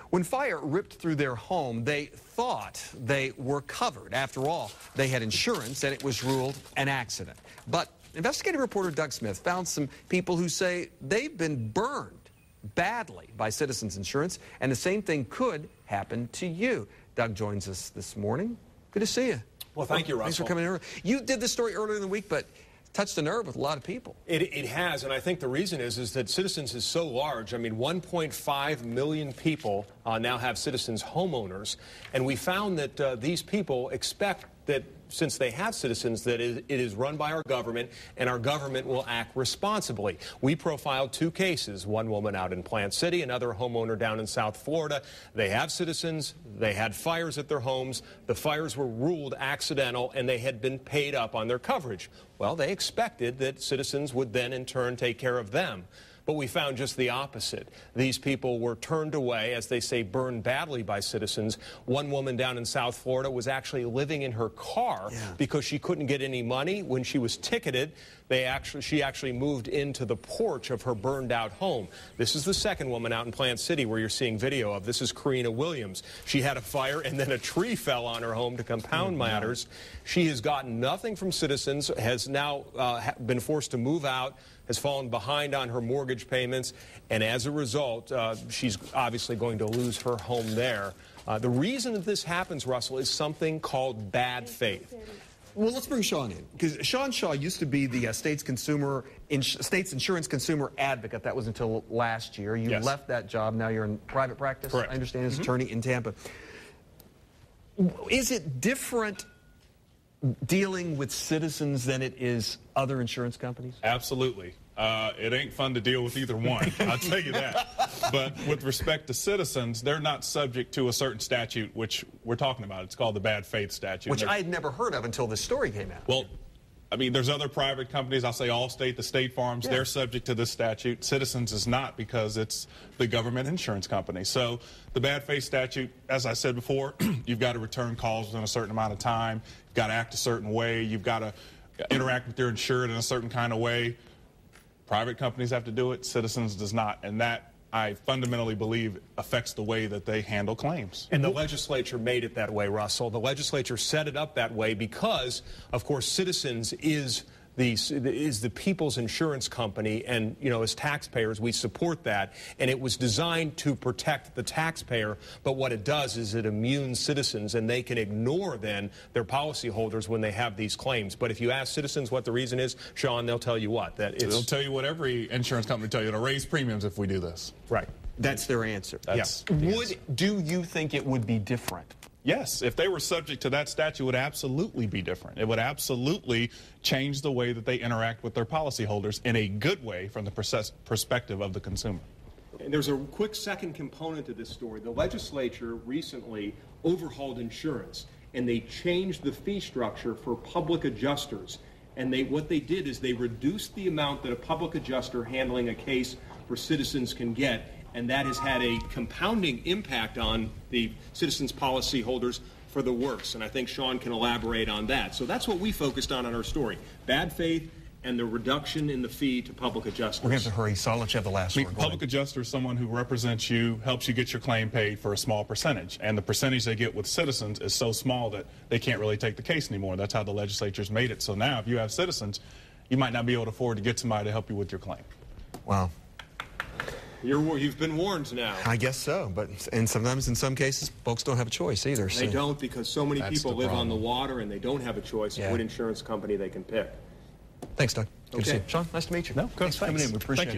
When fire ripped through their home, they thought they were covered. After all, they had insurance and it was ruled an accident. But investigative reporter Doug Smith found some people who say they've been burned badly by Citizens Insurance, and the same thing could happen to you. Doug joins us this morning. Good to see you. Well, thank you, Russell. Thanks for coming in. You did this story earlier in the week, but touched a nerve with a lot of people. It has, and I think the reason is that Citizens is so large. I mean, 1.5 million people now have Citizens homeowners, and we found that these people expect that since they have Citizens, that it is run by our government, and our government will act responsibly. We profiled two cases, one woman out in Plant City, another homeowner down in South Florida. They have Citizens, they had fires at their homes, the fires were ruled accidental, and they had been paid up on their coverage. Well, they expected that Citizens would then in turn take care of them. But we found just the opposite. These people were turned away, as they say, burned badly by Citizens. One woman down in South Florida was actually living in her car because she couldn't get any money. When she was ticketed, she actually moved into the porch of her burned out home. This is the second woman out in Plant City where you're seeing video of. This is Karina Williams. She had a fire and then a tree fell on her home to compound matters. She has gotten nothing from Citizens, has now been forced to move out, has fallen behind on her mortgage payments, and as a result, she's obviously going to lose her home there. The reason that this happens, Russell, is something called bad faith. Well, let's bring Sean in, because Sean Shaw used to be the state's insurance consumer advocate. That was until last year. You left that job. Now you're in private practice, correct, I understand, as attorney in Tampa. Is it different dealing with Citizens than it is other insurance companies? Absolutely. It ain't fun to deal with either one, I'll tell you that. But with respect to Citizens, they're not subject to a certain statute, which we're talking about. It's called the bad faith statute. Which I had never heard of until this story came out. Well, I mean, there's other private companies, I'll say Allstate, the State Farms, they're subject to this statute. Citizens is not, because it's the government insurance company. So the bad faith statute, as I said before, you've got to return calls within a certain amount of time. You've got to act a certain way. You've got to interact with your insured in a certain kind of way. Private companies have to do it. Citizens does not. And that, I fundamentally believe, affects the way that they handle claims. And the legislature made it that way, Russell. The legislature set it up that way because, of course, Citizens is the people's insurance company, and, you know, as taxpayers, we support that. And it was designed to protect the taxpayer, but what it does is it immunes Citizens, and they can ignore then their policyholders when they have these claims. But if you ask Citizens what the reason is, Sean, they'll tell you what? That they'll tell you what every insurance company tell you, to raise premiums if we do this. Right. That's their answer. That's do you think it would be different? Yes, if they were subject to that statute, it would absolutely be different. It would absolutely change the way that they interact with their policyholders in a good way from the perspective of the consumer. And there's a quick second component to this story. The legislature recently overhauled insurance, and they changed the fee structure for public adjusters. And what they did is they reduced the amount that a public adjuster handling a case for Citizens can get, and that has had a compounding impact on the Citizens policyholders for the worse. And I think Sean can elaborate on that. So that's what we focused on our story: bad faith and the reduction in the fee to public adjusters. We're going to have to hurry, so I'll let you have the last word. Public adjuster is someone who represents you, helps you get your claim paid for a small percentage. And the percentage they get with Citizens is so small that they can't really take the case anymore. That's how the legislature's made it. So now if you have Citizens, you might not be able to afford to get somebody to help you with your claim. Wow. You've been warned now. I guess so, and sometimes in some cases, folks don't have a choice either. They don't, because so many people live on the water and they don't have a choice of what insurance company they can pick. Thanks, Doug. Good to see you. Sean, nice to meet you. No, thanks for coming in. We appreciate it.